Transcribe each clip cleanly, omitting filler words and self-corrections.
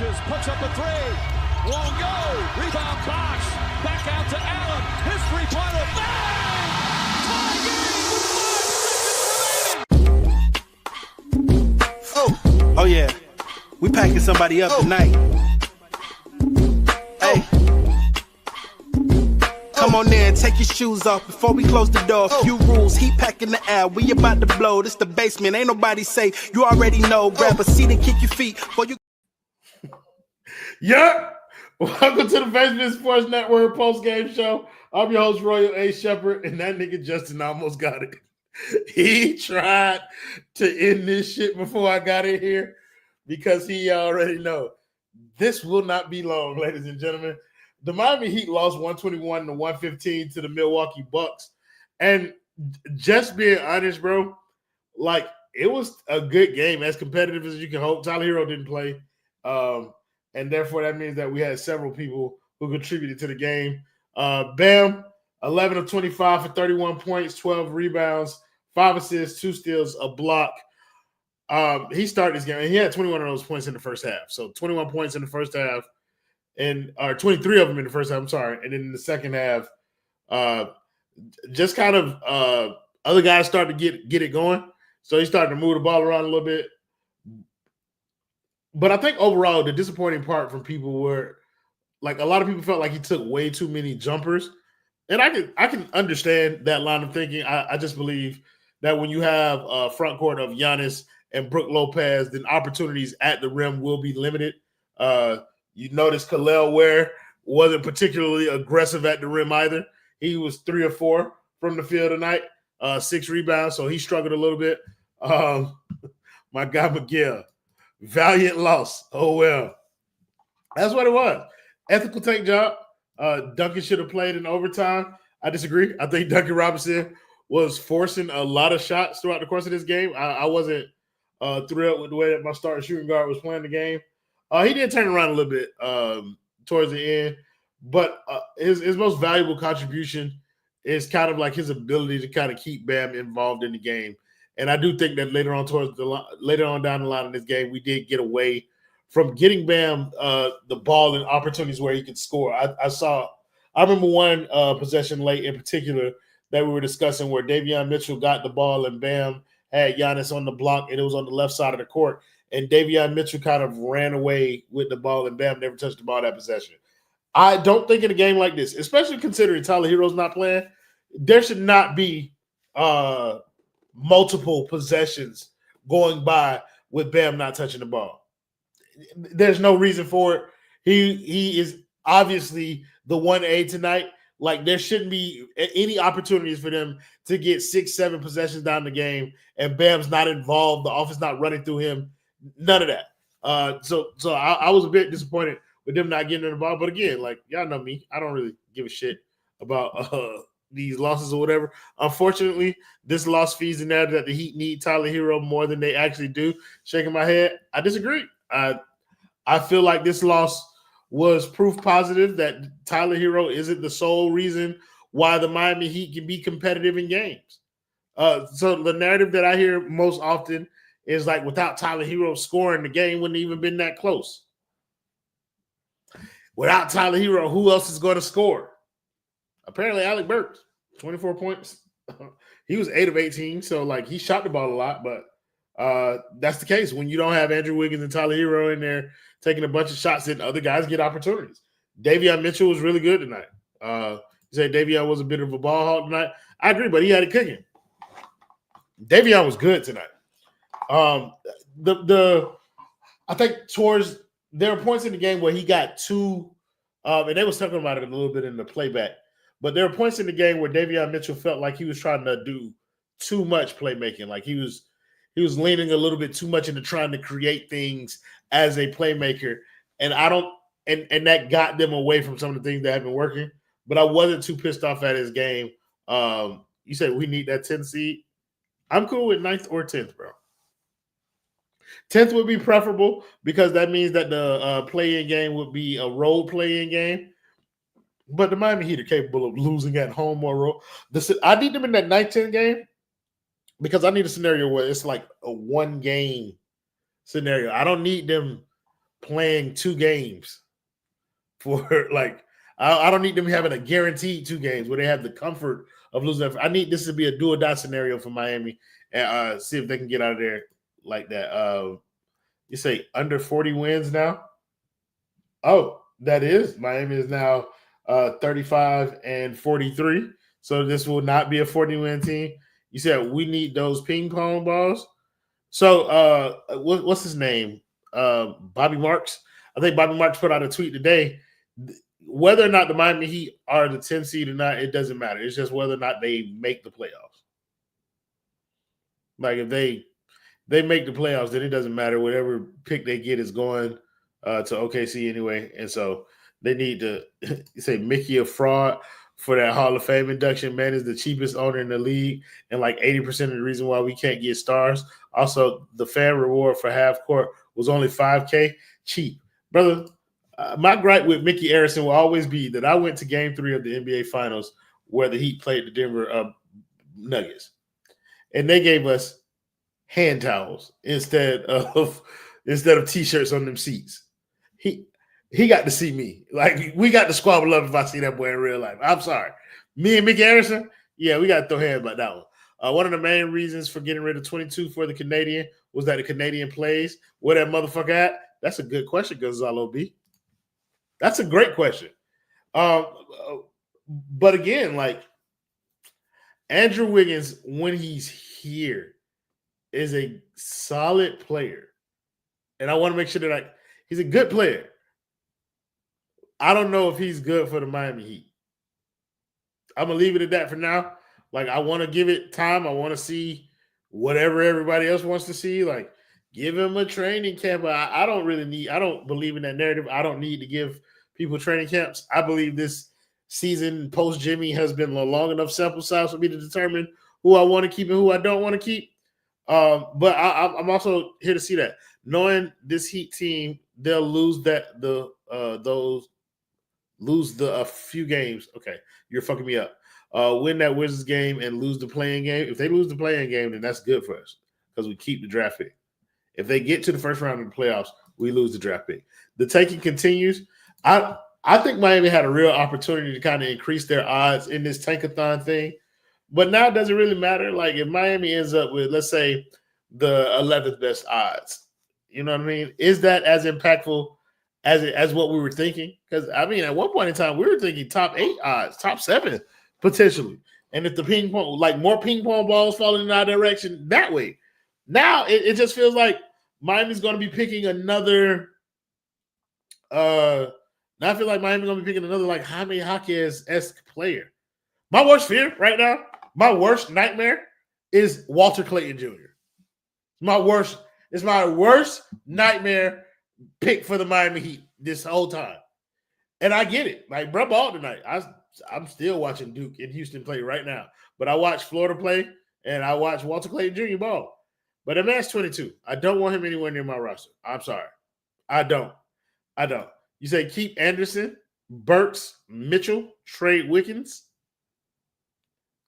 switches, puts up a three. Won't go. Rebound Bosh. Back out to Allen. His three-pointer. Bang! Tie game with 5 seconds remaining. Oh yeah. We packing somebody up tonight. Hey. Come on in, take your shoes off before we close the door. Few rules, heat packing the air. We about to blow. This the basement, ain't nobody safe. You already know. Grab a seat and kick your feet before you. Yep. Welcome to the Basement Sports Network post-game show. I'm your host, Royal A. Shepherd, and that nigga Justin almost got it. He tried to end this shit before I got in here because he already know this will not be long, ladies and gentlemen. The Miami Heat lost 121-115 to the Milwaukee Bucks. And just being honest, bro, like, it was a good game, as competitive as you can hope. Tyler Herro didn't play. And therefore, that means that we had several people who contributed to the game. Bam, 11 of 25 for 31 points, 12 rebounds, 5 assists, 2 steals, a block. He started this game, and he had 21 of those points in the first half. So 21 points in the first half, or 23 of them in the first half, I'm sorry. And then in the second half, just kind of other guys started to get it going. So he started to move the ball around a little bit. But I think overall, the disappointing part from people were, like, a lot of people felt like he took way too many jumpers. And I can understand that line of thinking. I just believe that when you have a front court of Giannis and Brook Lopez, then opportunities at the rim will be limited. You notice Kel'el Ware wasn't particularly aggressive at the rim either. He was 3 or 4 from the field tonight, 6 rebounds, so he struggled a little bit. My guy Miguel, valiant loss. Oh, well. That's what it was. Ethical tank job. Duncan should have played in overtime. I disagree. I think Duncan Robinson was forcing a lot of shots throughout the course of this game. I wasn't thrilled with the way that my starting shooting guard was playing the game. He did turn around a little bit towards the end, but his most valuable contribution is kind of like his ability to kind of keep Bam involved in the game. And I do think that later on down the line in this game, we did get away from getting Bam the ball and opportunities where he could score. I remember one possession late in particular that we were discussing where Davion Mitchell got the ball and Bam had Giannis on the block, and it was on the left side of the court. And Davion Mitchell kind of ran away with the ball, and Bam never touched the ball that possession. I don't think in a game like this, especially considering Tyler Herro's not playing, there should not be multiple possessions going by with Bam not touching the ball. There's no reason for it. He is obviously the 1A tonight. Like, there shouldn't be any opportunities for them to get 6-7 possessions down the game, and Bam's not involved. The offense not running through him. None of that. So I was a bit disappointed with them not getting in the ball. But again, like, y'all know me, I don't really give a shit about these losses or whatever. Unfortunately, this loss feeds in there that the Heat need Tyler Herro more than they actually do. Shaking my head, I disagree. I feel like this loss was proof positive that Tyler Herro isn't the sole reason why the Miami Heat can be competitive in games. So the narrative that I hear most often is like, without Tyler Herro scoring, the game wouldn't even been that close. Without Tyler Herro, who else is going to score? Apparently, Alec Burks, 24 points. He was 8 of 18, so like he shot the ball a lot, but that's the case when you don't have Andrew Wiggins and Tyler Herro in there taking a bunch of shots, and other guys get opportunities. Davion Mitchell was really good tonight. You say Davion was a bit of a ball hawk tonight. I agree, but he had it cooking. Davion was good tonight. I think there were points in the game where he got too, and they was talking about it a little bit in the playback, but there were points in the game where Davion Mitchell felt like he was trying to do too much playmaking. Like he was leaning a little bit too much into trying to create things as a playmaker. And and that got them away from some of the things that have been working. But I wasn't too pissed off at his game. You said we need that 10th seed. I'm cool with 9th or 10th, bro. 10th would be preferable because that means that the play-in game would be a road play-in game. But the Miami Heat are capable of losing at home or road. I need them in that 9th-10 game because I need a scenario where it's like a one-game scenario. I don't need them playing 2 games for like I don't need them having a guaranteed 2 games where they have the comfort of losing. I need this to be a do or die scenario for Miami and see if they can get out of there like that. You say under 40 wins now? Oh, that is. Miami is now 35-43. So this will not be a 40-win team. You said we need those ping pong balls. So what's his name? Bobby Marks. I think Bobby Marks put out a tweet today. Whether or not the Miami Heat are the 10 seed or not, it doesn't matter. It's just whether or not they make the playoffs. Like if they make the playoffs, then it doesn't matter. Whatever pick they get is going to OKC anyway. And so they need to say Mickey a fraud for that Hall of Fame induction. Man is the cheapest owner in the league and like 80% of the reason why we can't get stars. Also, the fan reward for half court was only $5K. Cheap. Brother, my gripe with Mickey Arison will always be that I went to Game 3 of the NBA Finals where the Heat played the Denver Nuggets. And they gave us hand towels instead of T-shirts on them seats. He got to see me. Like, we got to squabble up if I see that boy in real life. I'm sorry. Me and Mickey Arison, yeah, we got to throw hands about that one. One of the main reasons for getting rid of 22 for the Canadian was that the Canadian plays. Where that motherfucker at? That's a good question, Gonzalo B. That's a great question. But again, like Andrew Wiggins, when he's here, is a solid player. And I want to make sure that he's a good player. I don't know if he's good for the Miami Heat. I'm going to leave it at that for now. Like, I want to give it time. I want to see whatever everybody else wants to see. Like, give him a training camp. I don't believe in that narrative. I don't need to give people training camps. I believe this season post Jimmy has been a long enough sample size for me to determine who I want to keep and who I don't want to keep. But I'm also here to see that. Knowing this Heat team, they'll lose a few games. Okay, you're fucking me up. Win that Wizards game and lose the playing game. If they lose the playing game, then that's good for us because we keep the draft pick. If they get to the first round of the playoffs, we lose the draft pick. The taking continues. I think Miami had a real opportunity to kind of increase their odds in this tankathon thing. But now it doesn't really matter. Like if Miami ends up with, let's say, the 11th best odds, you know what I mean? Is that as impactful as what we were thinking? Because, I mean, at one point in time, we were thinking top 8 odds, top 7 potentially. And if the ping pong, like more ping pong balls falling in our direction that way. Now it just feels like Miami's going to be picking another now I feel like Miami's going to be picking another like Jaime Jaquez-esque player. My worst fear right now, my worst nightmare is Walter Clayton Jr. It's my worst nightmare pick for the Miami Heat this whole time. And I get it. Like, bro, ball tonight. I'm still watching Duke in Houston play right now. But I watch Florida play, and I watch Walter Clayton Jr. ball. But at match 22, I don't want him anywhere near my roster. I'm sorry. I don't. You say keep Anderson, Burks, Mitchell, trade Wiggins.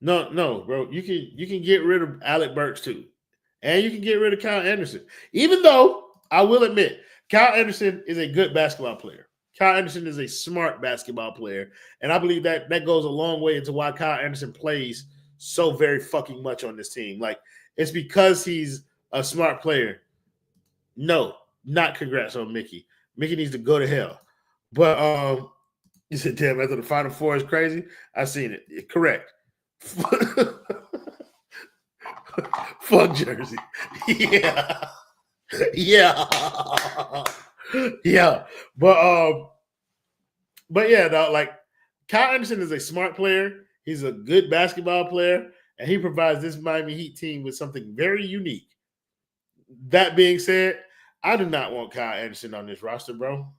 No, bro. You can get rid of Alec Burks too. And you can get rid of Kyle Anderson. Even though I will admit, Kyle Anderson is a good basketball player. Kyle Anderson is a smart basketball player. And I believe that goes a long way into why Kyle Anderson plays so very fucking much on this team. Like, it's because he's a smart player. No, not congrats on Mickey. Mickey needs to go to hell. But you said, damn, after the Final Four is crazy. I seen it. Correct. Fuck Jersey. Yeah. But yeah, dog, like Kyle Anderson is a smart player. He's a good basketball player, and he provides this Miami Heat team with something very unique. That being said, I do not want Kyle Anderson on this roster, bro.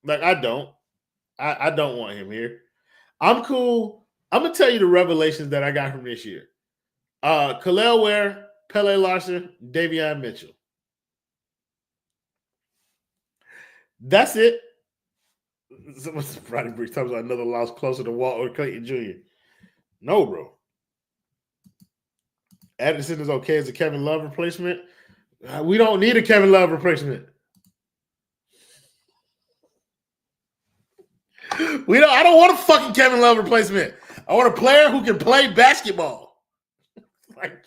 Like, I don't. I don't want him here. I'm cool. I'm gonna tell you the revelations that I got from this year. Khalil Ware, Pele Larson, Davion Mitchell. That's it. What's the Friday Breach talks about another loss closer to Walt or Clayton Jr. No, bro. Anderson is okay as a Kevin Love replacement. We don't need a Kevin Love replacement. I don't want a fucking Kevin Love replacement. I want a player who can play basketball. Like,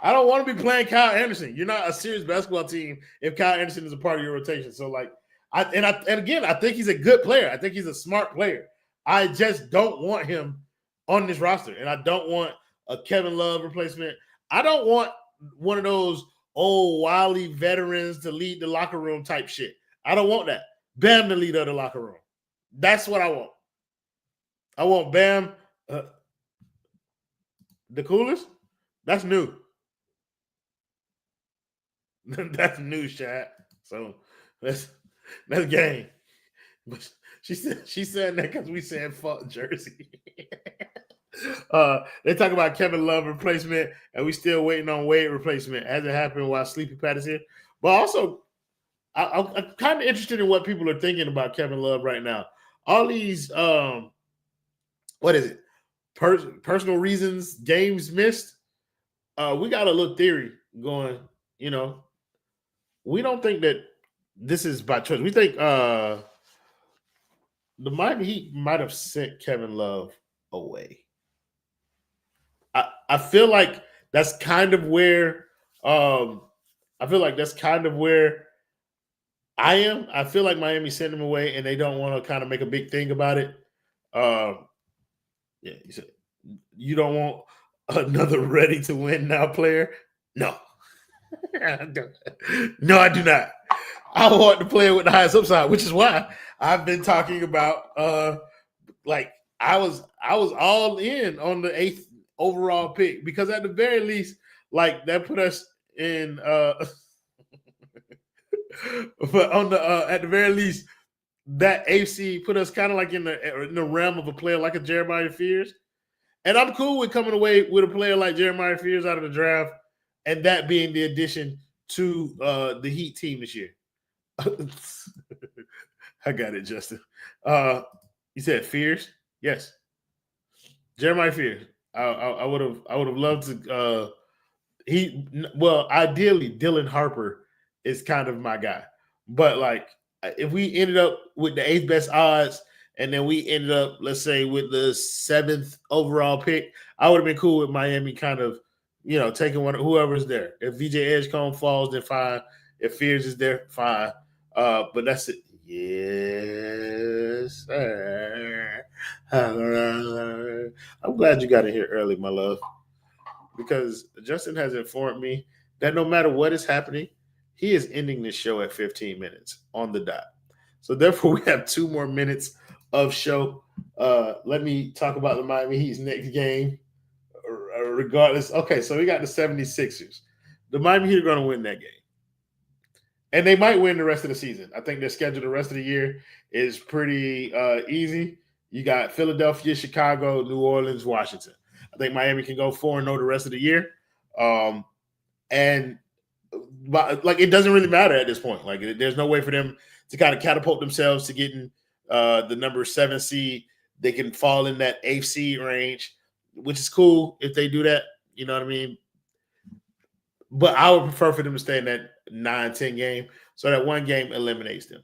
I don't want to be playing Kyle Anderson. You're not a serious basketball team if Kyle Anderson is a part of your rotation. So, like, I think he's a good player. I think he's a smart player. I just don't want him on this roster, and I don't want a Kevin Love replacement. I don't want one of those old wily veterans to lead the locker room type shit. I don't want that. Bam the leader of the locker room. That's what I want. I want Bam the coolest. That's new. That's new, Shad. So that's game. But she said that because we said fuck Jersey. They talk about Kevin Love replacement, and we still waiting on Wade replacement. Hasn't happened while Sleepy Pat is here. But also, I'm kind of interested in what people are thinking about Kevin Love right now. All these, what is it? Personal reasons, games missed. We got a little theory going. We don't think that this is by choice. We think the Miami Heat might have sent Kevin Love away. I feel like that's kind of where I am. I feel like Miami sent him away, and they don't want to kind of make a big thing about it. Yeah, you said you don't want another ready to win now player. No, no, I do not. I want the player with the highest upside, which is why I've been talking about. Like I was all in on the 8th overall pick because at the very least, like that put us in. But on the at the very least, that AFC put us kind of like in the realm of a player like a Jeremiah Fears, and I'm cool with coming away with a player like Jeremiah Fears out of the draft, and that being the addition to the Heat team this year. I got it, Justin. You said Fears? Yes, Jeremiah Fears. I would have loved to. Ideally, Dylan Harper is kind of my guy, but like if we ended up with the 8th best odds, and then we ended up, let's say, with the 7th overall pick, I would have been cool with Miami kind of, taking whoever's there. If VJ Edgecombe falls, then fine. If Fears is there, fine. But that's it. Yes, sir. I'm glad you got in here early, my love, because Justin has informed me that no matter what is happening, he is ending this show at 15 minutes on the dot. So therefore, we have 2 more minutes of show. Let me talk about the Miami Heat's next game. Regardless, okay, so we got the 76ers. The Miami Heat are going to win that game. And they might win the rest of the season. I think their schedule the rest of the year is pretty easy. You got Philadelphia, Chicago, New Orleans, Washington. I think Miami can go 4-0 the rest of the year. But like, it doesn't really matter at this point. Like, there's no way for them to kind of catapult themselves to getting the number 7 seed. They can fall in that 8th seed range, which is cool if they do that. You know what I mean? But I would prefer for them to stay in that 9-10 game, so that one game eliminates them.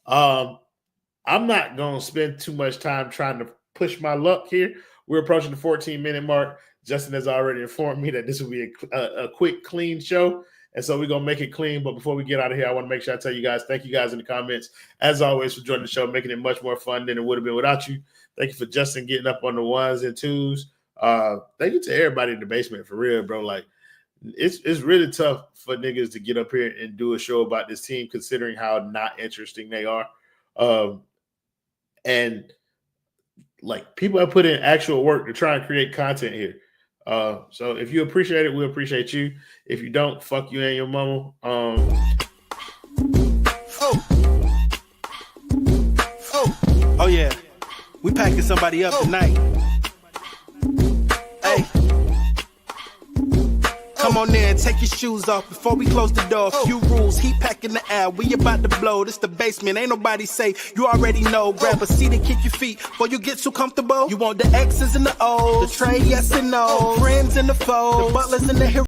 I'm not going to spend too much time trying to push my luck here. We're approaching the 14-minute mark. Justin has already informed me that this will be a quick, clean show, and so we're going to make it clean. But before we get out of here, I want to make sure I tell you guys, thank you guys in the comments, as always, for joining the show, making it much more fun than it would have been without you. Thank you for Justin getting up on the 1s and 2s. Thank you to everybody in the basement, for real, bro. Like, it's really tough for niggas to get up here and do a show about this team, considering how not interesting they are. And like, people have put in actual work to try and create content here. So if you appreciate it, we appreciate you. If you don't, fuck you and your mama. Oh yeah, we packing somebody up tonight. Hey, come on in, take your shoes off before we close the door. Few rules, heat packing the air, we about to blow. This the basement, ain't nobody safe. You already know. Grab a seat and kick your feet before you get too comfortable. You want the X's and the O's, the tray, yes and no, friends and the foes, the butlers and the heroes.